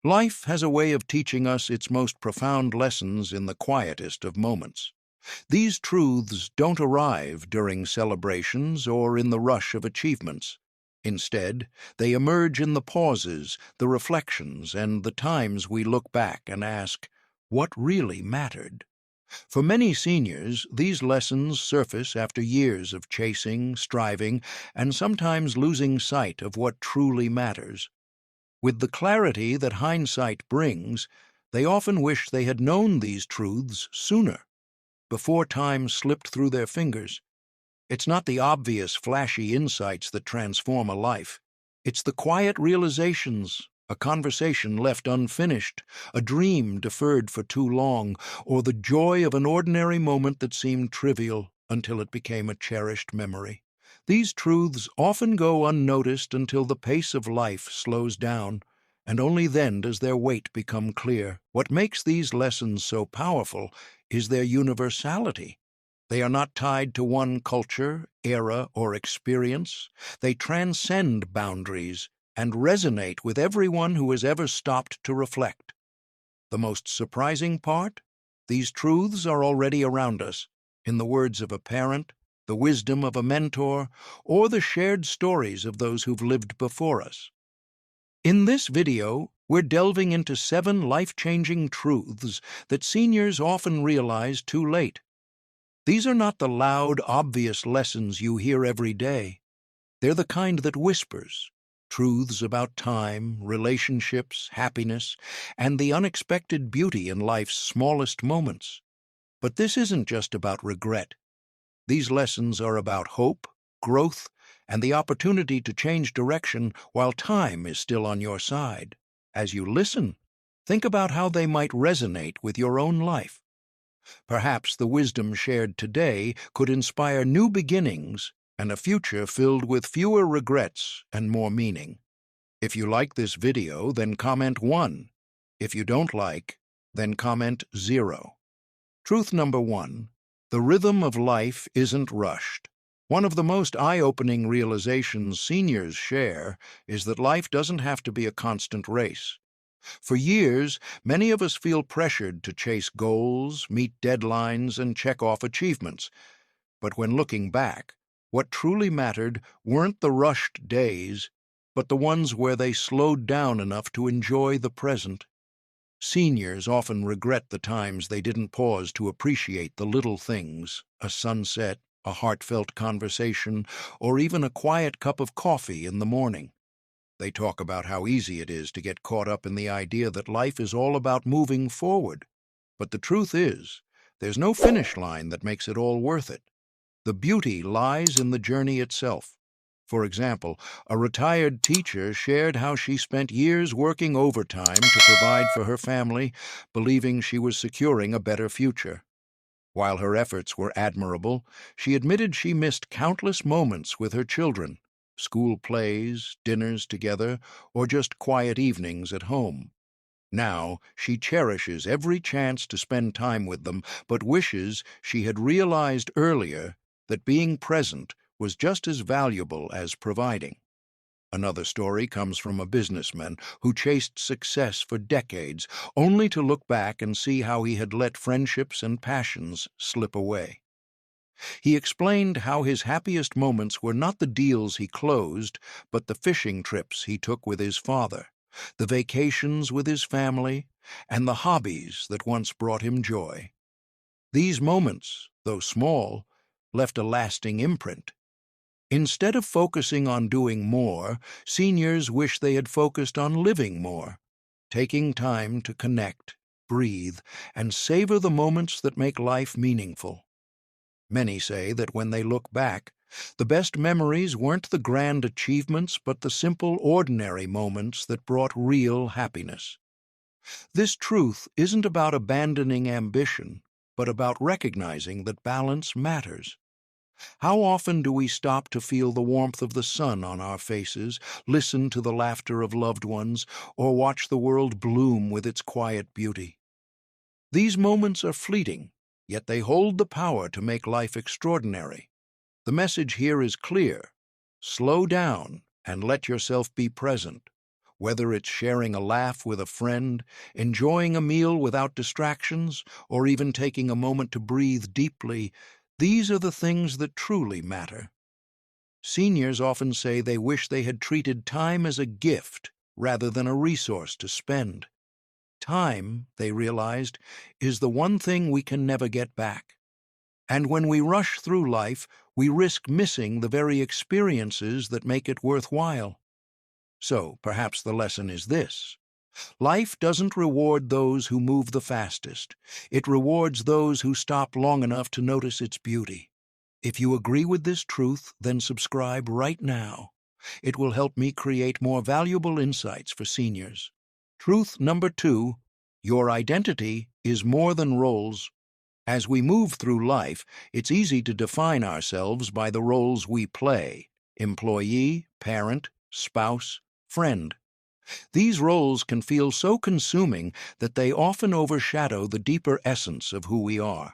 Life has a way of teaching us its most profound lessons in the quietest of moments. These truths don't arrive during celebrations or in the rush of achievements. Instead, they emerge in the pauses, the reflections, and the times we look back and ask, what really mattered? For many seniors, these lessons surface after years of chasing, striving, and sometimes losing sight of what truly matters. With the clarity that hindsight brings, they often wish they had known these truths sooner, before time slipped through their fingers. It's not the obvious, flashy insights that transform a life. It's the quiet realizations, a conversation left unfinished, a dream deferred for too long, or the joy of an ordinary moment that seemed trivial until it became a cherished memory. These truths often go unnoticed until the pace of life slows down, and only then does their weight become clear. What makes these lessons so powerful is their universality. They are not tied to one culture, era, or experience. They transcend boundaries and resonate with everyone who has ever stopped to reflect. The most surprising part? These truths are already around us, in the words of a parent, the wisdom of a mentor, or the shared stories of those who've lived before us. In this video, we're delving into 7 life-changing truths that seniors often realize too late. These are not the loud, obvious lessons you hear every day. They're the kind that whispers, truths about time, relationships, happiness, and the unexpected beauty in life's smallest moments. But this isn't just about regret. These lessons are about hope, growth, and the opportunity to change direction while time is still on your side. As you listen, think about how they might resonate with your own life. Perhaps the wisdom shared today could inspire new beginnings and a future filled with fewer regrets and more meaning. If you like this video, then comment 1. If you don't like, then comment 0. Truth number 1. The rhythm of life isn't rushed. One of the most eye-opening realizations seniors share is that life doesn't have to be a constant race. For years, many of us feel pressured to chase goals, meet deadlines, and check off achievements. But when looking back, what truly mattered weren't the rushed days, but the ones where they slowed down enough to enjoy the present. Seniors often regret the times they didn't pause to appreciate the little things, a sunset, a heartfelt conversation, or even a quiet cup of coffee in the morning. They talk about how easy it is to get caught up in the idea that life is all about moving forward. But the truth is, there's no finish line that makes it all worth it. The beauty lies in the journey itself. For example, a retired teacher shared how she spent years working overtime to provide for her family, believing she was securing a better future. While her efforts were admirable, she admitted she missed countless moments with her children, school plays, dinners together, or just quiet evenings at home. Now, she cherishes every chance to spend time with them, but wishes she had realized earlier that being present was just as valuable as providing. Another story comes from a businessman who chased success for decades, only to look back and see how he had let friendships and passions slip away. He explained how his happiest moments were not the deals he closed, but the fishing trips he took with his father, the vacations with his family, and the hobbies that once brought him joy. These moments, though small, left a lasting imprint. Instead of focusing on doing more, seniors wish they had focused on living more, taking time to connect, breathe, and savor the moments that make life meaningful. Many say that when they look back, the best memories weren't the grand achievements but the simple, ordinary moments that brought real happiness. This truth isn't about abandoning ambition, but about recognizing that balance matters. How often do we stop to feel the warmth of the sun on our faces, listen to the laughter of loved ones, or watch the world bloom with its quiet beauty? These moments are fleeting, yet they hold the power to make life extraordinary. The message here is clear. Slow down and let yourself be present. Whether it's sharing a laugh with a friend, enjoying a meal without distractions, or even taking a moment to breathe deeply, these are the things that truly matter. Seniors often say they wish they had treated time as a gift rather than a resource to spend. Time, they realized, is the one thing we can never get back. And when we rush through life, we risk missing the very experiences that make it worthwhile. So, perhaps the lesson is this: life doesn't reward those who move the fastest. It rewards those who stop long enough to notice its beauty. If you agree with this truth, then subscribe right now. It will help me create more valuable insights for seniors. Truth number 2, your identity is more than roles. As we move through life, it's easy to define ourselves by the roles we play: employee, parent, spouse, friend. These roles can feel so consuming that they often overshadow the deeper essence of who we are.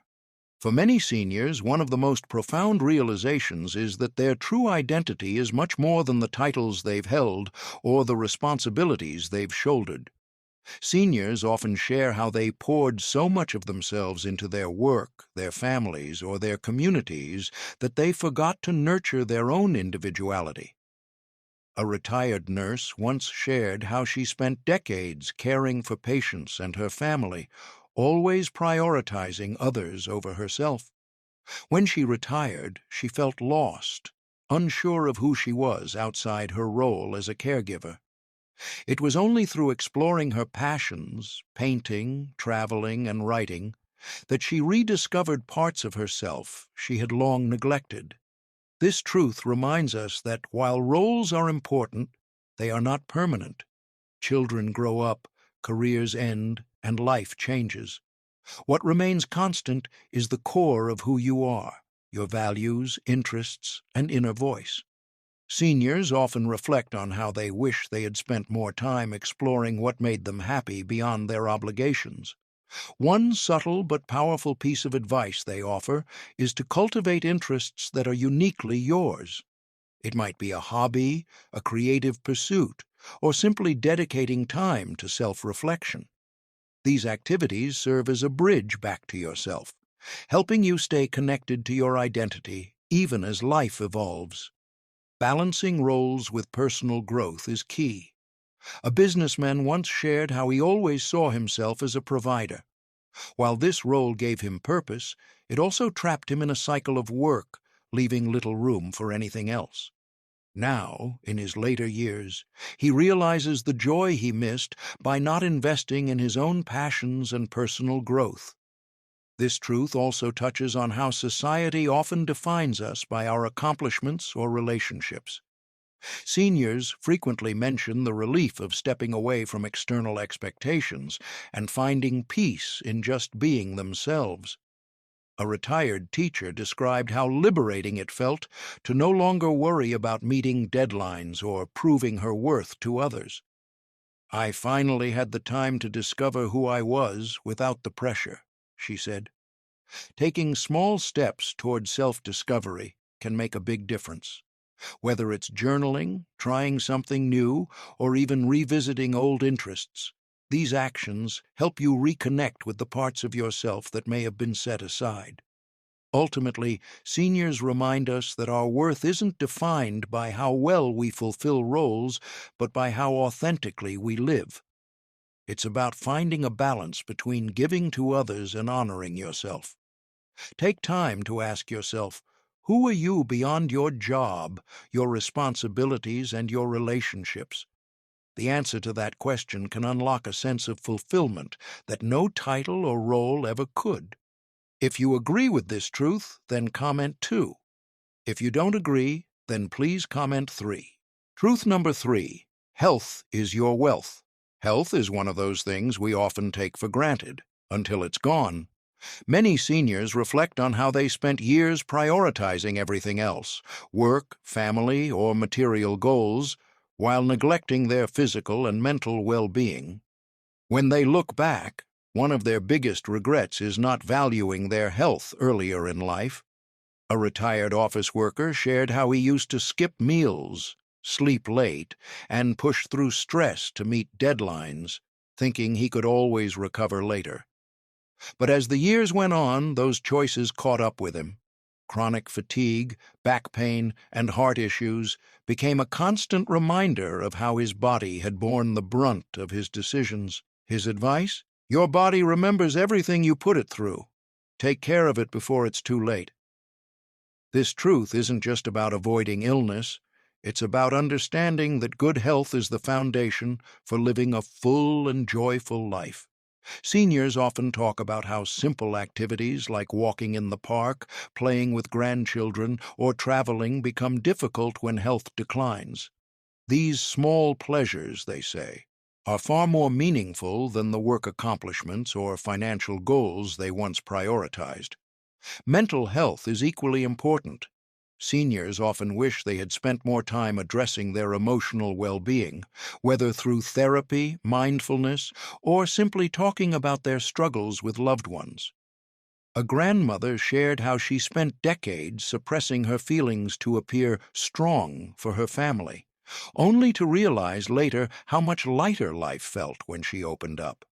For many seniors, one of the most profound realizations is that their true identity is much more than the titles they've held or the responsibilities they've shouldered. Seniors often share how they poured so much of themselves into their work, their families, or their communities that they forgot to nurture their own individuality. A retired nurse once shared how she spent decades caring for patients and her family, always prioritizing others over herself. When she retired, she felt lost, unsure of who she was outside her role as a caregiver. It was only through exploring her passions, painting, traveling, and writing, that she rediscovered parts of herself she had long neglected. This truth reminds us that while roles are important, they are not permanent. Children grow up, careers end, and life changes. What remains constant is the core of who you are, your values, interests, and inner voice. Seniors often reflect on how they wish they had spent more time exploring what made them happy beyond their obligations. One subtle but powerful piece of advice they offer is to cultivate interests that are uniquely yours. It might be a hobby, a creative pursuit, or simply dedicating time to self-reflection. These activities serve as a bridge back to yourself, helping you stay connected to your identity even as life evolves. Balancing roles with personal growth is key. A businessman once shared how he always saw himself as a provider. While this role gave him purpose, it also trapped him in a cycle of work, leaving little room for anything else. Now, in his later years, he realizes the joy he missed by not investing in his own passions and personal growth. This truth also touches on how society often defines us by our accomplishments or relationships. Seniors frequently mention the relief of stepping away from external expectations and finding peace in just being themselves. A retired teacher described how liberating it felt to no longer worry about meeting deadlines or proving her worth to others. "I finally had the time to discover who I was without the pressure," she said. Taking small steps toward self-discovery can make a big difference. Whether it's journaling, trying something new, or even revisiting old interests, these actions help you reconnect with the parts of yourself that may have been set aside. Ultimately, seniors remind us that our worth isn't defined by how well we fulfill roles, but by how authentically we live. It's about finding a balance between giving to others and honoring yourself. Take time to ask yourself, who are you beyond your job, your responsibilities, and your relationships? The answer to that question can unlock a sense of fulfillment that no title or role ever could. If you agree with this truth, then comment 2. If you don't agree, then please comment 3. Truth number 3, health is your wealth. Health is one of those things we often take for granted, until it's gone. Many seniors reflect on how they spent years prioritizing everything else, work, family, or material goals, while neglecting their physical and mental well-being. When they look back, one of their biggest regrets is not valuing their health earlier in life. A retired office worker shared how he used to skip meals, sleep late, and push through stress to meet deadlines, thinking he could always recover later. But as the years went on, those choices caught up with him. Chronic fatigue, back pain, and heart issues became a constant reminder of how his body had borne the brunt of his decisions. His advice? Your body remembers everything you put it through. Take care of it before it's too late. This truth isn't just about avoiding illness. It's about understanding that good health is the foundation for living a full and joyful life. Seniors often talk about how simple activities like walking in the park, playing with grandchildren, or traveling become difficult when health declines. These small pleasures, they say, are far more meaningful than the work accomplishments or financial goals they once prioritized. Mental health is equally important. Seniors often wish they had spent more time addressing their emotional well-being, whether through therapy, mindfulness, or simply talking about their struggles with loved ones. A grandmother shared how she spent decades suppressing her feelings to appear strong for her family, only to realize later how much lighter life felt when she opened up.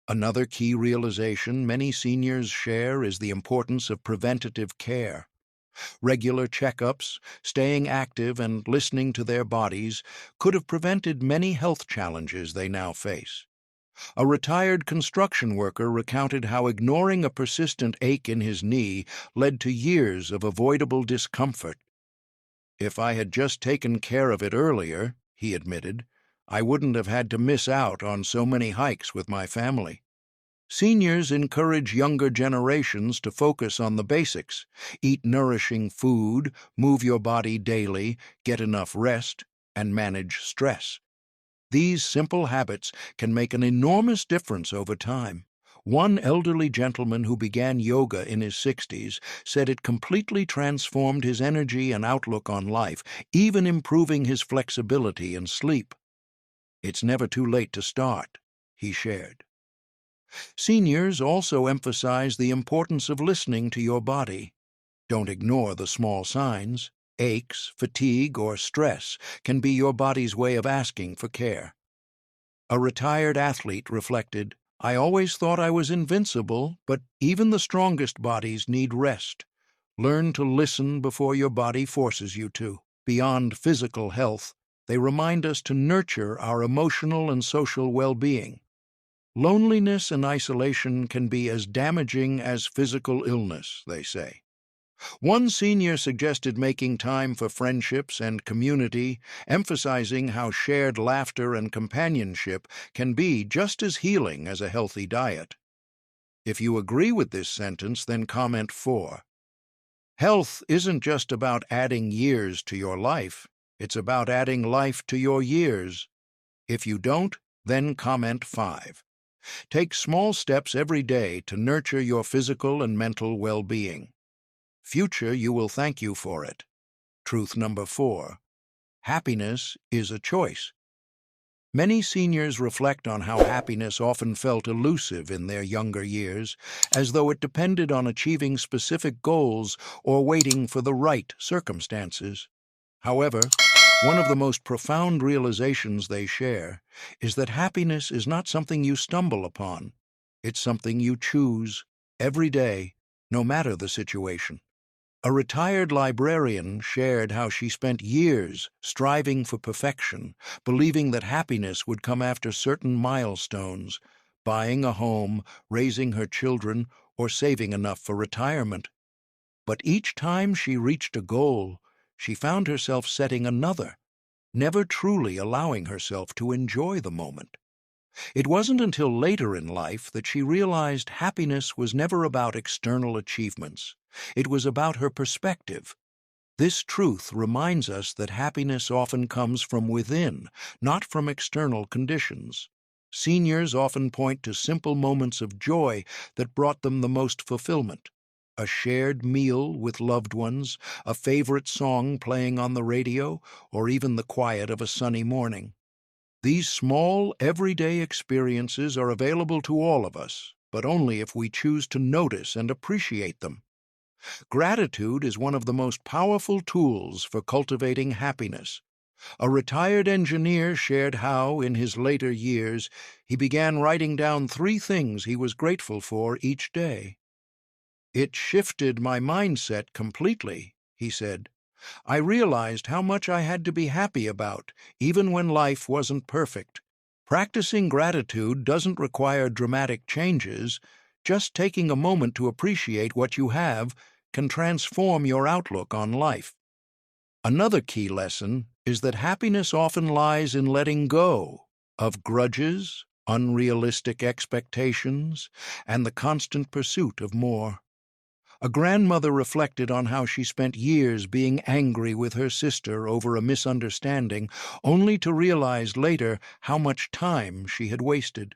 Another key realization many seniors share is the importance of preventative care. Regular checkups, staying active, and listening to their bodies could have prevented many health challenges they now face. A retired construction worker recounted how ignoring a persistent ache in his knee led to years of avoidable discomfort. If I had just taken care of it earlier, he admitted, I wouldn't have had to miss out on so many hikes with my family. Seniors encourage younger generations to focus on the basics: eat nourishing food, move your body daily, get enough rest, and manage stress. These simple habits can make an enormous difference over time. One elderly gentleman who began yoga in his 60s said it completely transformed his energy and outlook on life, even improving his flexibility and sleep. It's never too late to start, he shared. Seniors also emphasize the importance of listening to your body. Don't ignore the small signs. Aches, fatigue, or stress can be your body's way of asking for care. A retired athlete reflected, I always thought I was invincible, but even the strongest bodies need rest. Learn to listen before your body forces you to. Beyond physical health, they remind us to nurture our emotional and social well-being. Loneliness and isolation can be as damaging as physical illness, they say. One senior suggested making time for friendships and community, emphasizing how shared laughter and companionship can be just as healing as a healthy diet. If you agree with this sentence, then comment 4. Health isn't just about adding years to your life, it's about adding life to your years. If you don't, then comment 5. Take small steps every day to nurture your physical and mental well-being. Future you will thank you for it. Truth number 4. Happiness is a choice. Many seniors reflect on how happiness often felt elusive in their younger years, as though it depended on achieving specific goals or waiting for the right circumstances. However, one of the most profound realizations they share is that happiness is not something you stumble upon. It's something you choose every day, no matter the situation. A retired librarian shared how she spent years striving for perfection, believing that happiness would come after certain milestones, buying a home, raising her children, or saving enough for retirement. But each time she reached a goal, she found herself setting another, never truly allowing herself to enjoy the moment. It wasn't until later in life that she realized happiness was never about external achievements. It was about her perspective. This truth reminds us that happiness often comes from within, not from external conditions. Seniors often point to simple moments of joy that brought them the most fulfillment. A shared meal with loved ones, a favorite song playing on the radio, or even the quiet of a sunny morning. These small, everyday experiences are available to all of us, but only if we choose to notice and appreciate them. Gratitude is one of the most powerful tools for cultivating happiness. A retired engineer shared how, in his later years, he began writing down 3 things he was grateful for each day. "It shifted my mindset completely," he said. "I realized how much I had to be happy about, even when life wasn't perfect. Practicing gratitude doesn't require dramatic changes. Just taking a moment to appreciate what you have can transform your outlook on life." Another key lesson is that happiness often lies in letting go of grudges, unrealistic expectations, and the constant pursuit of more. A grandmother reflected on how she spent years being angry with her sister over a misunderstanding, only to realize later how much time she had wasted.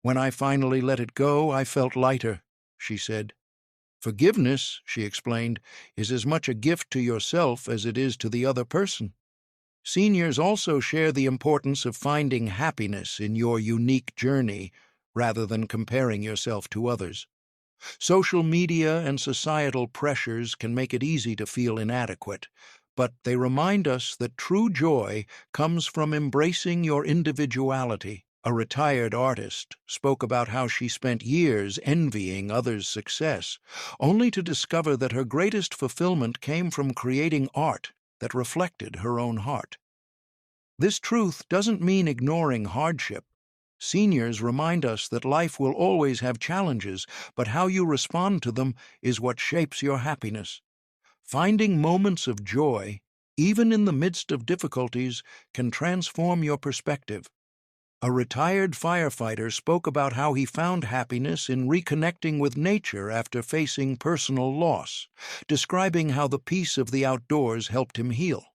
"When I finally let it go, I felt lighter," she said. "Forgiveness," she explained, "is as much a gift to yourself as it is to the other person." Seniors also share the importance of finding happiness in your unique journey rather than comparing yourself to others. Social media and societal pressures can make it easy to feel inadequate, but they remind us that true joy comes from embracing your individuality. A retired artist spoke about how she spent years envying others' success, only to discover that her greatest fulfillment came from creating art that reflected her own heart. This truth doesn't mean ignoring hardship. Seniors remind us that life will always have challenges, but how you respond to them is what shapes your happiness. Finding moments of joy, even in the midst of difficulties, can transform your perspective. A retired firefighter spoke about how he found happiness in reconnecting with nature after facing personal loss, describing how the peace of the outdoors helped him heal.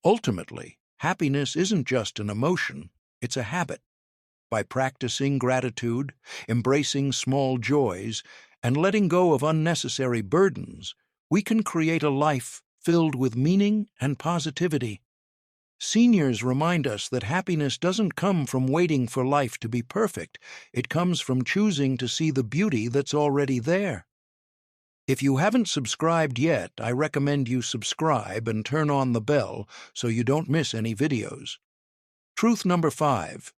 Ultimately, happiness isn't just an emotion, it's a habit. By practicing gratitude, embracing small joys, and letting go of unnecessary burdens, we can create a life filled with meaning and positivity. Seniors remind us that happiness doesn't come from waiting for life to be perfect. It comes from choosing to see the beauty that's already there. If you haven't subscribed yet, I recommend you subscribe and turn on the bell so you don't miss any videos. Truth number 5.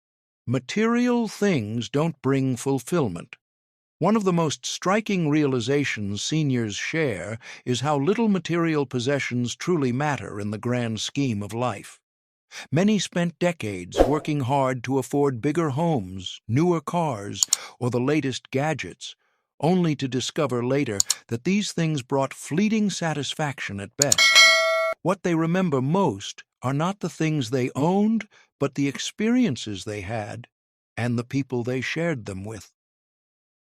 Material things don't bring fulfillment. One of the most striking realizations seniors share is how little material possessions truly matter in the grand scheme of life. Many spent decades working hard to afford bigger homes, newer cars, or the latest gadgets, only to discover later that these things brought fleeting satisfaction at best. What they remember most are not the things they owned, but the experiences they had and the people they shared them with.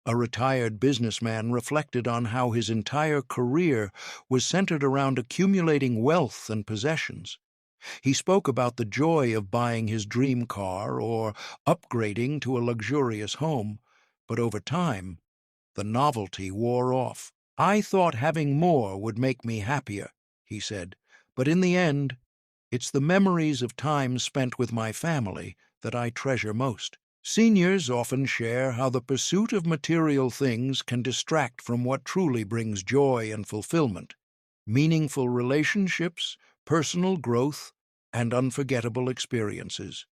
A retired businessman reflected on how his entire career was centered around accumulating wealth and possessions. He spoke about the joy of buying his dream car or upgrading to a luxurious home, but over time, the novelty wore off. "I thought having more would make me happier," he said, "but in the end, it's the memories of time spent with my family that I treasure most." Seniors often share how the pursuit of material things can distract from what truly brings joy and fulfillment: meaningful relationships, personal growth, and unforgettable experiences.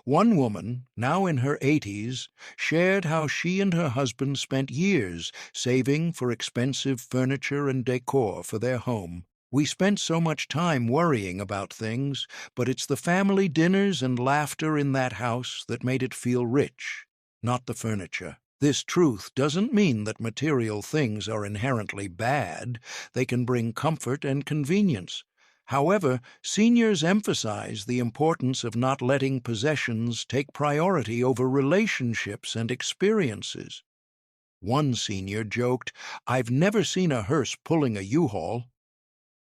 One woman, now in her 80s, shared how she and her husband spent years saving for expensive furniture and decor for their home. "We spent so much time worrying about things, but it's the family dinners and laughter in that house that made it feel rich, not the furniture." This truth doesn't mean that material things are inherently bad. They can bring comfort and convenience. However, seniors emphasize the importance of not letting possessions take priority over relationships and experiences. One senior joked, "I've never seen a hearse pulling a U-Haul."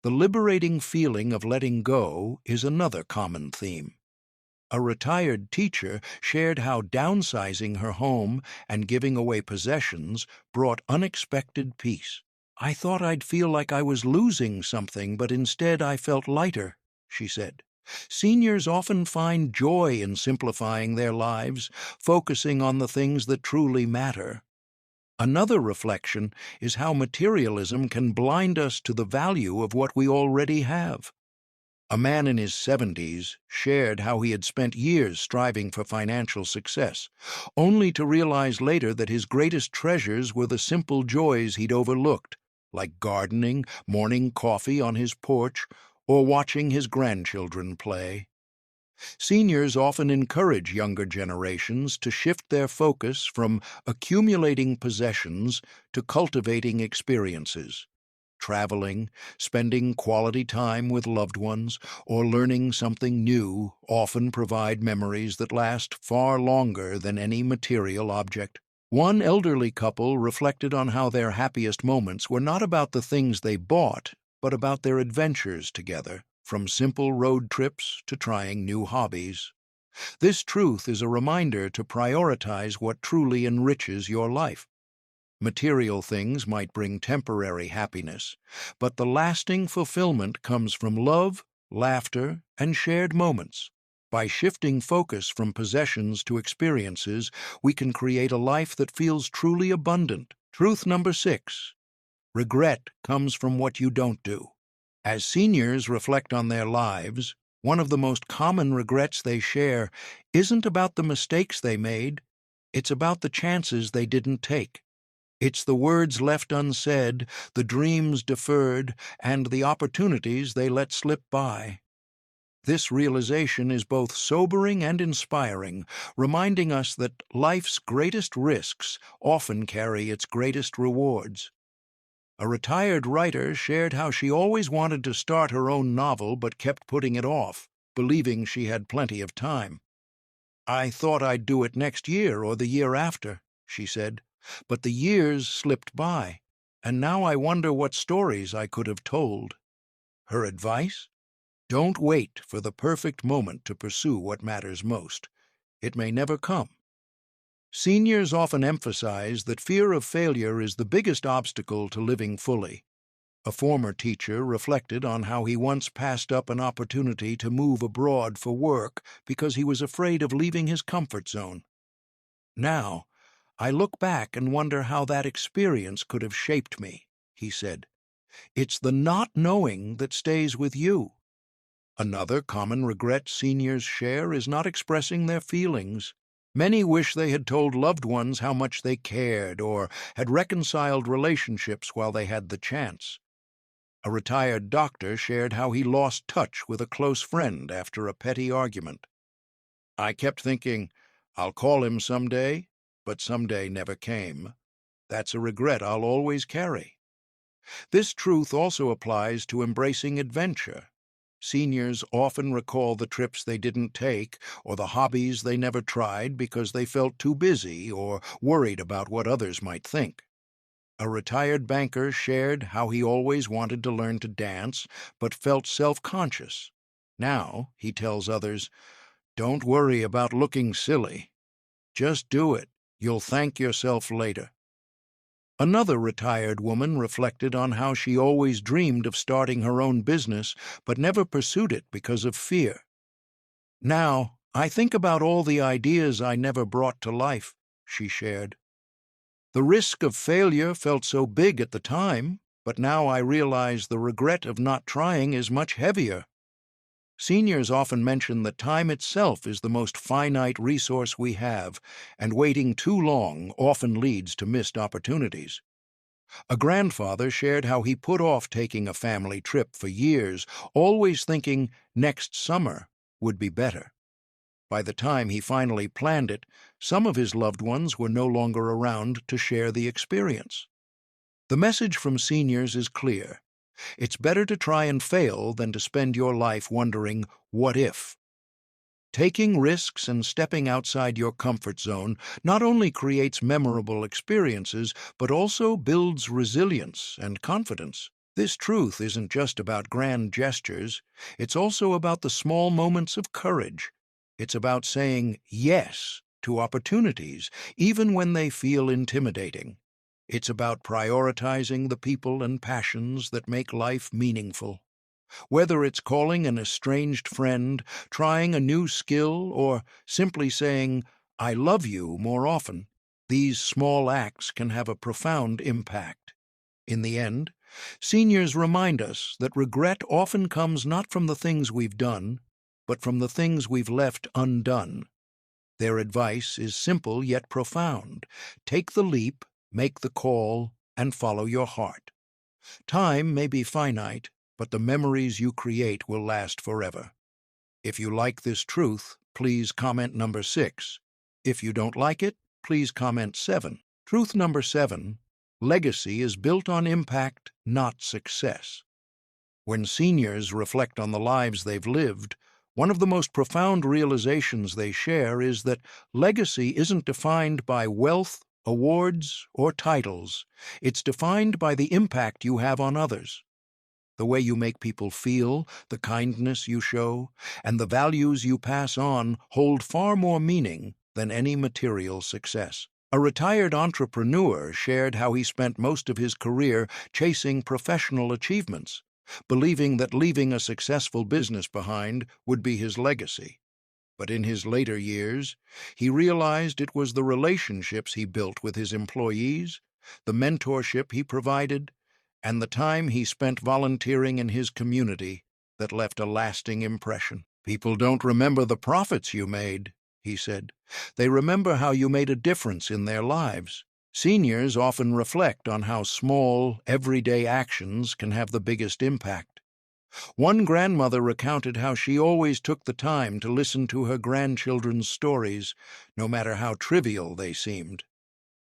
The liberating feeling of letting go is another common theme. A retired teacher shared how downsizing her home and giving away possessions brought unexpected peace. "I thought I'd feel like I was losing something, but instead I felt lighter," she said. Seniors often find joy in simplifying their lives, focusing on the things that truly matter. Another reflection is how materialism can blind us to the value of what we already have. A man in his 70s shared how he had spent years striving for financial success, only to realize later that his greatest treasures were the simple joys he'd overlooked, like gardening, morning coffee on his porch, or watching his grandchildren play. Seniors often encourage younger generations to shift their focus from accumulating possessions to cultivating experiences. Traveling, spending quality time with loved ones, or learning something new often provide memories that last far longer than any material object. One elderly couple reflected on how their happiest moments were not about the things they bought, but about their adventures together, from simple road trips to trying new hobbies. This truth is a reminder to prioritize what truly enriches your life. Material things might bring temporary happiness, but the lasting fulfillment comes from love, laughter, and shared moments. By shifting focus from possessions to experiences, we can create a life that feels truly abundant. Truth number 6. Regret comes from what you don't do. As seniors reflect on their lives, one of the most common regrets they share isn't about the mistakes they made, it's about the chances they didn't take. It's the words left unsaid, the dreams deferred, and the opportunities they let slip by. This realization is both sobering and inspiring, reminding us that life's greatest risks often carry its greatest rewards. A retired writer shared how she always wanted to start her own novel but kept putting it off, believing she had plenty of time. "I thought I'd do it next year or the year after," she said, "but the years slipped by, and now I wonder what stories I could have told." Her advice? Don't wait for the perfect moment to pursue what matters most. It may never come. Seniors often emphasize that fear of failure is the biggest obstacle to living fully. A former teacher reflected on how he once passed up an opportunity to move abroad for work because he was afraid of leaving his comfort zone. "Now, I look back and wonder how that experience could have shaped me," he said. "It's the not knowing that stays with you." Another common regret seniors share is not expressing their feelings. Many wish they had told loved ones how much they cared or had reconciled relationships while they had the chance. A retired doctor shared how he lost touch with a close friend after a petty argument. "I kept thinking, I'll call him someday, but someday never came. That's a regret I'll always carry." This truth also applies to embracing adventure. Seniors often recall the trips they didn't take or the hobbies they never tried because they felt too busy or worried about what others might think. A retired banker shared how he always wanted to learn to dance but felt self-conscious. Now, he tells others, "Don't worry about looking silly. Just do it. You'll thank yourself later." Another retired woman reflected on how she always dreamed of starting her own business but never pursued it because of fear. "Now, I think about all the ideas I never brought to life," she shared. "The risk of failure felt so big at the time, but now I realize the regret of not trying is much heavier." Seniors often mention that time itself is the most finite resource we have, and waiting too long often leads to missed opportunities. A grandfather shared how he put off taking a family trip for years, always thinking next summer would be better. By the time he finally planned it, some of his loved ones were no longer around to share the experience. The message from seniors is clear. It's better to try and fail than to spend your life wondering, what if? Taking risks and stepping outside your comfort zone not only creates memorable experiences, but also builds resilience and confidence. This truth isn't just about grand gestures, it's also about the small moments of courage. It's about saying yes to opportunities, even when they feel intimidating. It's about prioritizing the people and passions that make life meaningful. Whether it's calling an estranged friend, trying a new skill, or simply saying, "I love you" more often, these small acts can have a profound impact. In the end, Seniors remind us that regret often comes not from the things we've done, but from the things we've left undone. Their advice is simple yet profound. Take the leap, make the call, and follow your heart. Time may be finite, but the memories you create will last forever. If you like this truth, please comment number 6. If you don't like it, please comment 7. Truth number 7: legacy is built on impact, not success. When seniors reflect on the lives they've lived, one of the most profound realizations they share is that legacy isn't defined by wealth, awards, or titles. It's defined by the impact you have on others. The way you make people feel, the kindness you show, and the values you pass on hold far more meaning than any material success. A retired entrepreneur shared how he spent most of his career chasing professional achievements, believing that leaving a successful business behind would be his legacy. But in his later years, he realized it was the relationships he built with his employees, the mentorship he provided, and the time he spent volunteering in his community that left a lasting impression. "People don't remember the profits you made," he said. "They remember how you made a difference in their lives." Seniors often reflect on how small, everyday actions can have the biggest impact. One grandmother recounted how she always took the time to listen to her grandchildren's stories, no matter how trivial they seemed.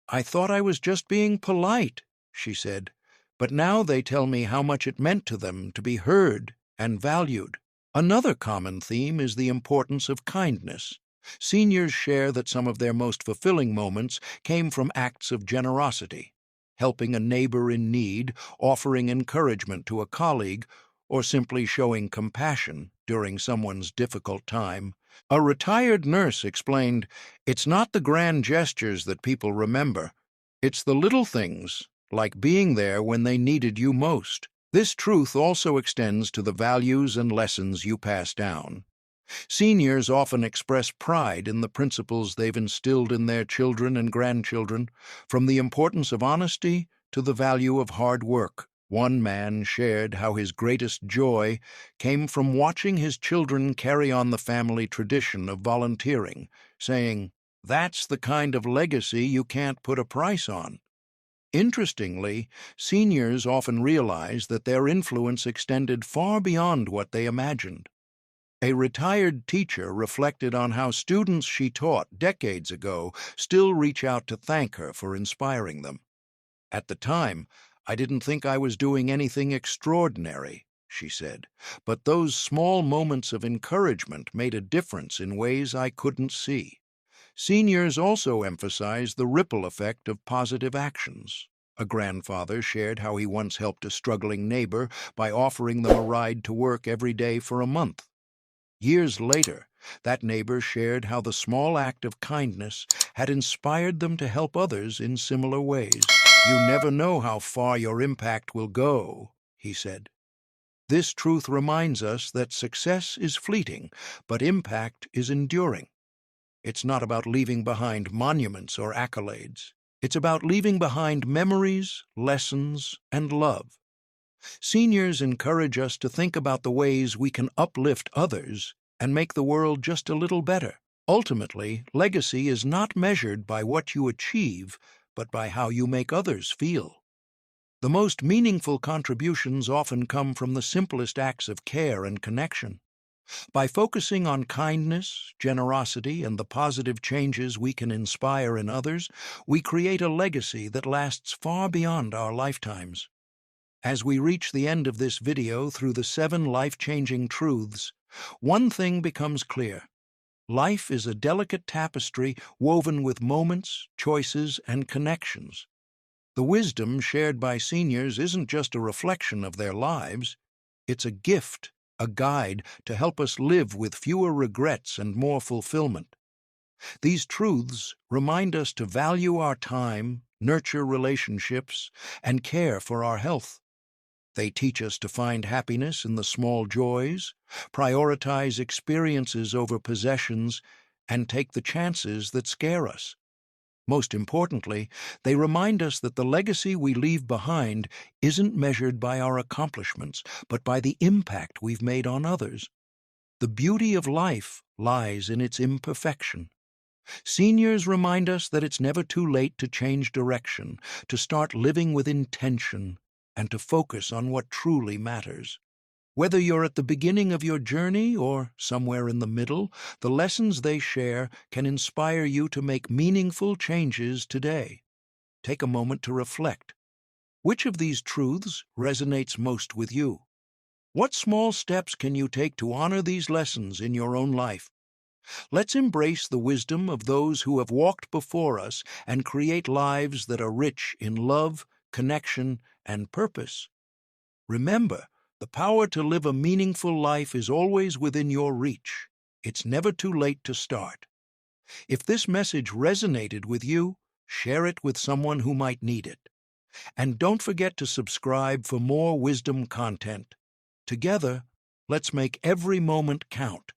"I thought I was just being polite," she said, "but now they tell me how much it meant to them to be heard and valued." Another common theme is the importance of kindness. Seniors share that some of their most fulfilling moments came from acts of generosity, helping a neighbor in need, offering encouragement to a colleague, or simply showing compassion during someone's difficult time. A retired nurse explained, "It's not the grand gestures that people remember. It's the little things, like being there when they needed you most." This truth also extends to the values and lessons you pass down. Seniors often express pride in the principles they've instilled in their children and grandchildren, from the importance of honesty to the value of hard work. One man shared how his greatest joy came from watching his children carry on the family tradition of volunteering, saying, "That's the kind of legacy you can't put a price on." Interestingly, seniors often realize that their influence extended far beyond what they imagined. A retired teacher reflected on how students she taught decades ago still reach out to thank her for inspiring them. "At the time, I didn't think I was doing anything extraordinary," she said, "but those small moments of encouragement made a difference in ways I couldn't see." Seniors also emphasize the ripple effect of positive actions. A grandfather shared how he once helped a struggling neighbor by offering them a ride to work every day for a month. Years later, that neighbor shared how the small act of kindness had inspired them to help others in similar ways. "You never know how far your impact will go," he said. This truth reminds us that success is fleeting, but impact is enduring. It's not about leaving behind monuments or accolades. It's about leaving behind memories, lessons, and love. Seniors encourage us to think about the ways we can uplift others and make the world just a little better. Ultimately, legacy is not measured by what you achieve, but by how you make others feel. The most meaningful contributions often come from the simplest acts of care and connection. By focusing on kindness, generosity, and the positive changes we can inspire in others, we create a legacy that lasts far beyond our lifetimes. As we reach the end of this video through the 7 life-changing truths, one thing becomes clear. Life is a delicate tapestry woven with moments, choices, and connections. The wisdom shared by seniors isn't just a reflection of their lives, it's a gift, a guide to help us live with fewer regrets and more fulfillment. These truths remind us to value our time, nurture relationships, and care for our health. They teach us to find happiness in the small joys, prioritize experiences over possessions, and take the chances that scare us. Most importantly, they remind us that the legacy we leave behind isn't measured by our accomplishments, but by the impact we've made on others. The beauty of life lies in its imperfection. Seniors remind us that it's never too late to change direction, to start living with intention, and to focus on what truly matters. Whether you're at the beginning of your journey or somewhere in the middle, the lessons they share can inspire you to make meaningful changes today. Take a moment to reflect. Which of these truths resonates most with you? What small steps can you take to honor these lessons in your own life? Let's embrace the wisdom of those who have walked before us and create lives that are rich in love, connection, and purpose. Remember, the power to live a meaningful life is always within your reach. It's never too late to start. If this message resonated with you, share it with someone who might need it. And don't forget to subscribe for more wisdom content. Together, let's make every moment count.